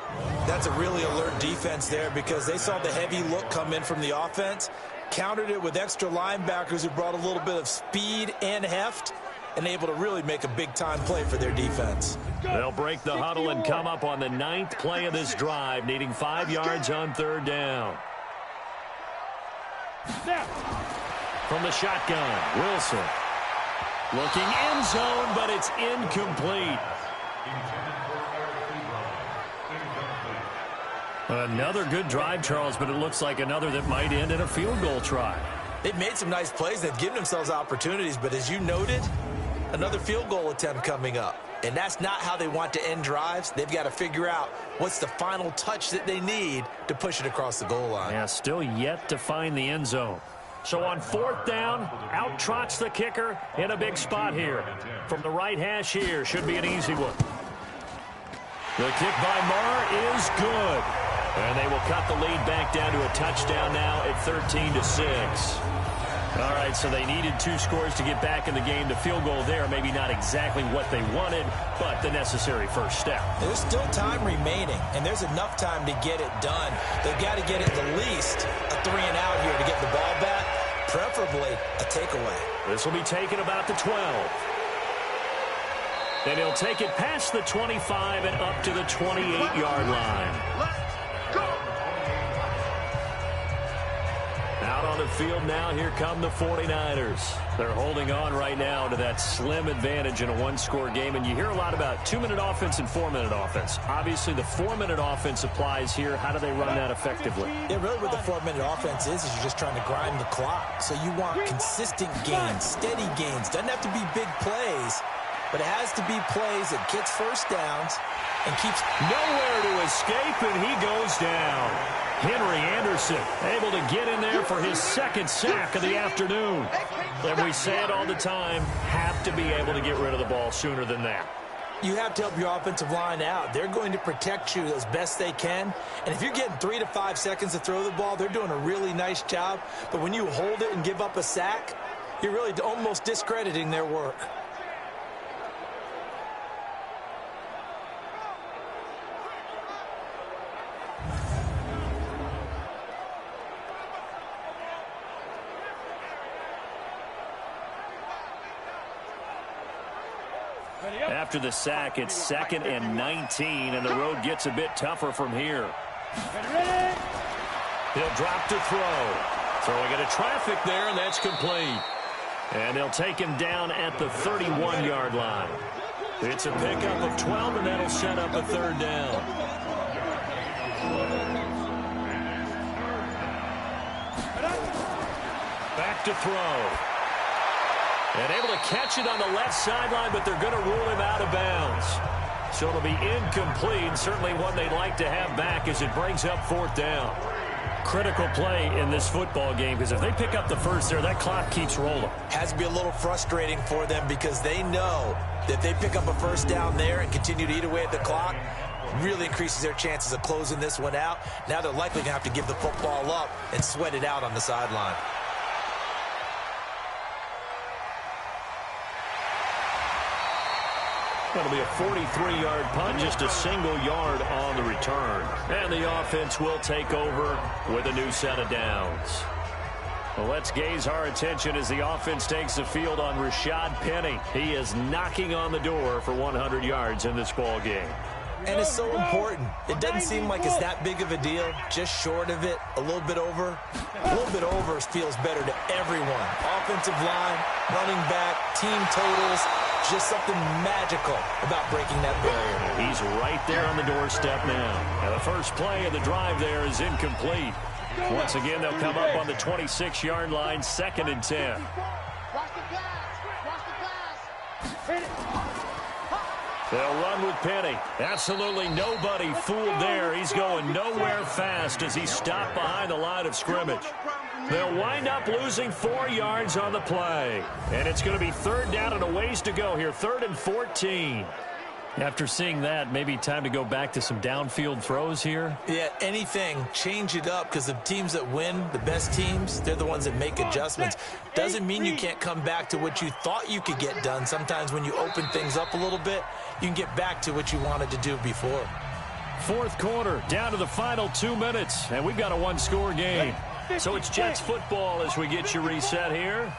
That's a really alert defense there because they saw the heavy look come in from the offense, countered it with extra linebackers who brought a little bit of speed and heft, and able to really make a big-time play for their defense. They'll break the huddle and come up on the 9th play of this drive, needing 5 yards on 3rd down. From the shotgun, Wilson. Looking end zone, but it's incomplete. Another good drive, Charles, but it looks like another that might end in a field goal try. They've made some nice plays. They've given themselves opportunities, but as you noted, another field goal attempt coming up. And that's not how they want to end drives. They've got to figure out what's the final touch that they need to push it across the goal line. Yeah, still yet to find the end zone. So on 4th down, out trots the kicker in a big spot here. From the right hash here, should be an easy one. The kick by Marr is good. And they will cut the lead back down to a touchdown now at 13-6. All right, so they needed 2 scores to get back in the game. The field goal there, maybe not exactly what they wanted, but the necessary first step. There's still time remaining, and there's enough time to get it done. They've got to get at the least a 3-and-out here to get the ball back, preferably a takeaway. This will be taken about the 12. Then he'll take it past the 25 and up to the 28-yard line. Out on the field now, here come the 49ers. They're holding on right now to that slim advantage in a 1-score game, and you hear a lot about 2-minute offense and 4-minute offense. Obviously, the 4-minute offense applies here. How do they run that effectively? Yeah, really what the 4-minute offense is you're just trying to grind the clock. So you want consistent gains, steady gains. Doesn't have to be big plays, but it has to be plays that gets first downs and keeps nowhere to escape, and he goes down. Henry Anderson able to get in there for his 2nd sack of the afternoon. And we say it all the time, have to be able to get rid of the ball sooner than that. You have to help your offensive line out. They're going to protect you as best they can. And if you're getting 3 to 5 seconds to throw the ball, they're doing a really nice job. But when you hold it and give up a sack, you're really almost discrediting their work. After the sack, it's 2nd and 19, and the road gets a bit tougher from here. He'll drop to throw. Throwing into traffic there, and that's complete. And they'll take him down at the 31-yard line. It's a pickup of 12, and that'll set up a 3rd down. Back to throw. And able to catch it on the left sideline, but they're going to rule him out of bounds. So it'll be incomplete, certainly one they'd like to have back as it brings up 4th down. critical play in this football game because if they pick up the first there, that clock keeps rolling. Has to be a little frustrating for them because they know that if they pick up a first down there and continue to eat away at the clock, really increases their chances of closing this one out. Now they're likely going to have to give the football up and sweat it out on the sideline. It'll be a 43-yard punt, just a single yard on the return. And the offense will take over with a new set of downs. Well, let's gaze our attention as the offense takes the field on Rashad Penny. He is knocking on the door for 100 yards in this ball game. And it's so important. It doesn't seem like it's that big of a deal. Just short of it, a little bit over. A little bit over feels better to everyone. Offensive line, running back, team totals. Just something magical about breaking that barrier. He's right there on the doorstep now. And the first play of the drive there is incomplete. Once again, they'll come up on the 26-yard line, 2nd and 10. Watch the pass. Watch the pass. Hit it. They'll run with Penny. Absolutely nobody fooled there. He's going nowhere fast as he's stopped behind the line of scrimmage. They'll wind up losing 4 yards on the play. And it's going to be 3rd down and a ways to go here, 3rd and 14. After seeing that, maybe time to go back to some downfield throws here. Yeah, anything, change it up because the teams that win, the best teams, they're the ones that make adjustments. Doesn't mean you can't come back to what you thought you could get done. Sometimes when you open things up a little bit, you can get back to what you wanted to do before. 4th quarter, down to the final 2 minutes, and we've got a 1-score game. So it's Jets football as we get you reset here.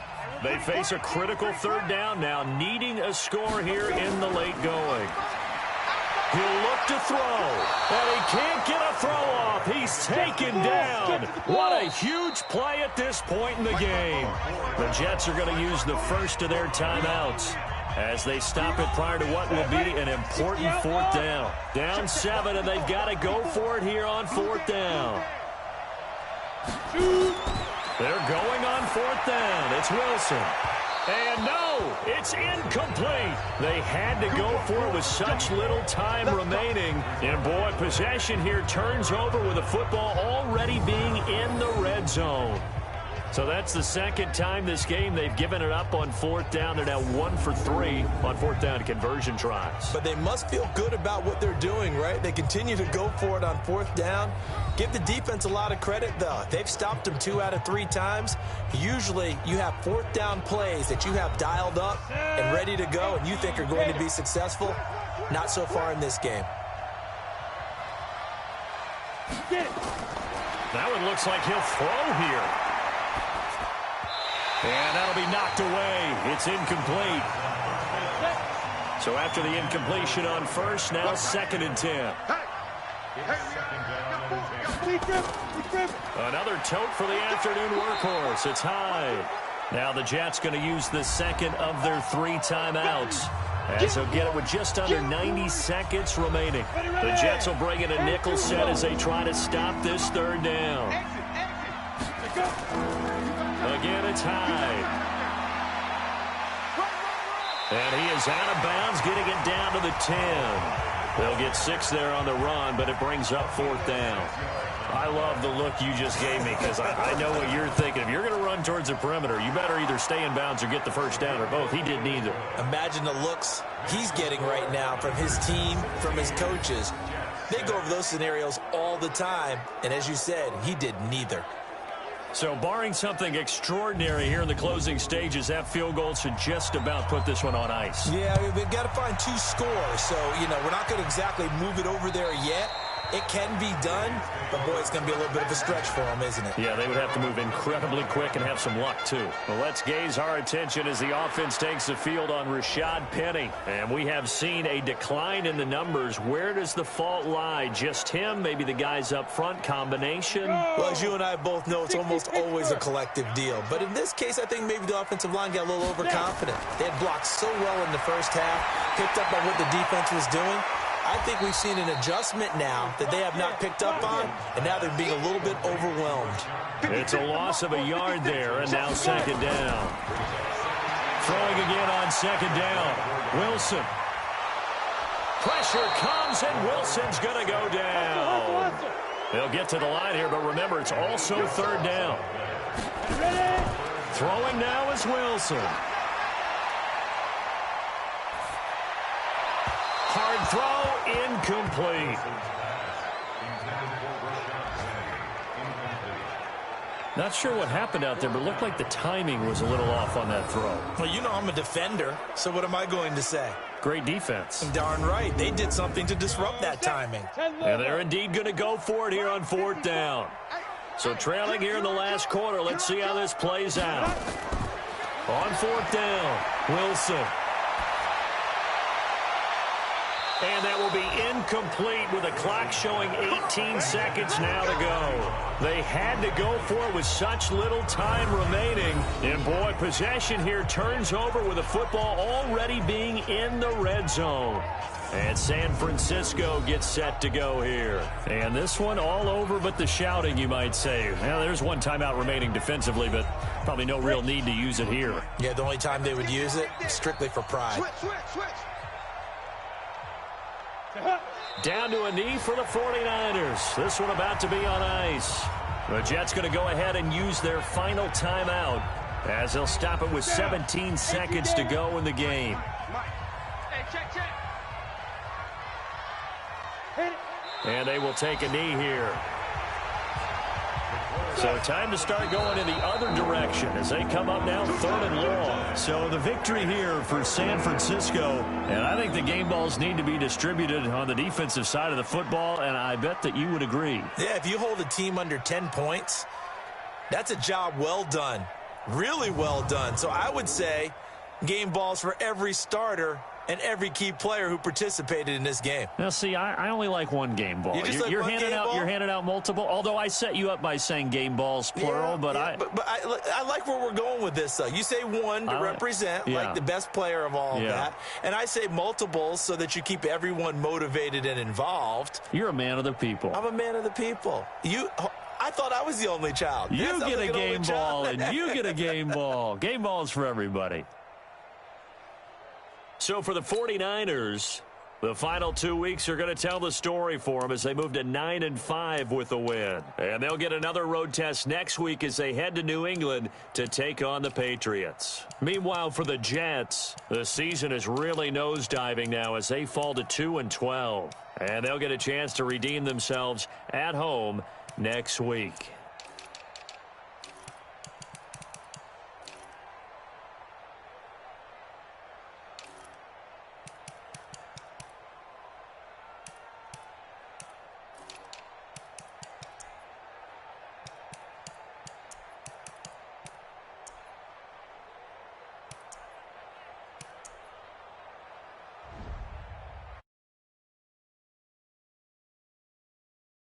They face a critical 3rd down now, needing a score here in the late going. He'll look to throw, and he can't get a throw off. He's taken down. What a huge play at this point in the game. The Jets are going to use the first of their timeouts as they stop it prior to what will be an important 4th down. Down 7, and they've got to go for it here on 4th down. They're going on 4th down. It's Wilson. And no, it's incomplete. They had to go for it with such little time remaining. And boy, possession here turns over with the football already being in the red zone. So that's the 2nd time this game they've given it up on 4th down. They're now 1 for 3 on 4th down conversion tries. But they must feel good about what they're doing, right? They continue to go for it on 4th down. Give the defense a lot of credit, though. They've stopped them 2 out of 3 times. Usually, you have 4th down plays that you have dialed up and ready to go, and you think are going to be successful. Not so far in this game. That one looks like he'll throw here. And that'll be knocked away. It's incomplete. So after the incompletion on first, now 2nd and 10. Another tote for the afternoon workhorse. It's high. Now the Jets going to use the 2nd of their 3 timeouts. As they'll get it with just under 90 seconds remaining. The Jets will bring in a nickel set as they try to stop this 3rd down. Again, it's Hyde. And he is out of bounds, getting it down to the 10. They'll get 6 there on the run, but it brings up 4th down. I love the look you just gave me because I know what you're thinking. If you're going to run towards the perimeter, you better either stay in bounds or get the 1st down or both. He did neither. Imagine the looks he's getting right now from his team, from his coaches. They go over those scenarios all the time, and as you said, he did neither. So barring something extraordinary here in the closing stages, that field goal should just about put this one on ice. Yeah, they've got to find 2 scores. So, we're not going to exactly move it over there yet. It can be done, but, boy, it's going to be a little bit of a stretch for them, isn't it? Yeah, they would have to move incredibly quick and have some luck, too. Well, let's gaze our attention as the offense takes the field on Rashad Penny. And we have seen a decline in the numbers. Where does the fault lie? Just him? Maybe the guys up front? Combination? Well, as you and I both know, it's almost always a collective deal. But in this case, I think maybe the offensive line got a little overconfident. They had blocked so well in the first half, picked up on what the defense was doing. I think we've seen an adjustment now that they have not picked up on, and now they're being a little bit overwhelmed. It's a loss of a yard there, and now 2nd down. Throwing again on 2nd down. Wilson. Pressure comes, and Wilson's going to go down. They'll get to the line here, but remember, it's also third down. Throwing now is Wilson. Hard throw, incomplete. Not sure what happened out there, but it looked like the timing was a little off on that throw. Well, you know I'm a defender, so what am I going to say? Great defense. Darn right. They did something to disrupt that timing. And they're indeed going to go for it here on fourth down. So trailing here in the last quarter. Let's see how this plays out. On fourth down, Wilson. And that will be incomplete with the clock showing 18 seconds now to go. They had to go for it with such little time remaining. And, boy, possession here turns over with the football already being in the red zone. And San Francisco gets set to go here. And this one all over but the shouting, you might say. Well, there's one timeout remaining defensively, but probably no real need to use it here. Yeah, the only time they would use it, strictly for pride. Switch. Down to a knee for the 49ers. This one about to be on ice. The Jets going to go ahead and use their final timeout as they'll stop it with 17 seconds to go in the game. And they will take a knee here. So time to start going in the other direction as they come up now third and long. So the victory here for San Francisco. And I think the game balls need to be distributed on the defensive side of the football, and I bet that you would agree. Yeah, if you hold a team under 10 points, that's a job well done. Really well done. So I would say game balls for every starter and every key player who participated in this game. Now, see, I only like one game ball. You're handing out multiple. Although I set you up by saying game balls plural, but I like where we're going with this. Though you say one to represent like the best player of all of that, and I say multiples so that you keep everyone motivated and involved. You're a man of the people. I'm a man of the people. I thought I was the only child. You get a game ball, and you get a game ball. Game balls for everybody. So for the 49ers, the final 2 weeks are going to tell the story for them as they move to 9-5 with a win. And they'll get another road test next week as they head to New England to take on the Patriots. Meanwhile, for the Jets, the season is really nosediving now as they fall to 2-12. And they'll get a chance to redeem themselves at home next week.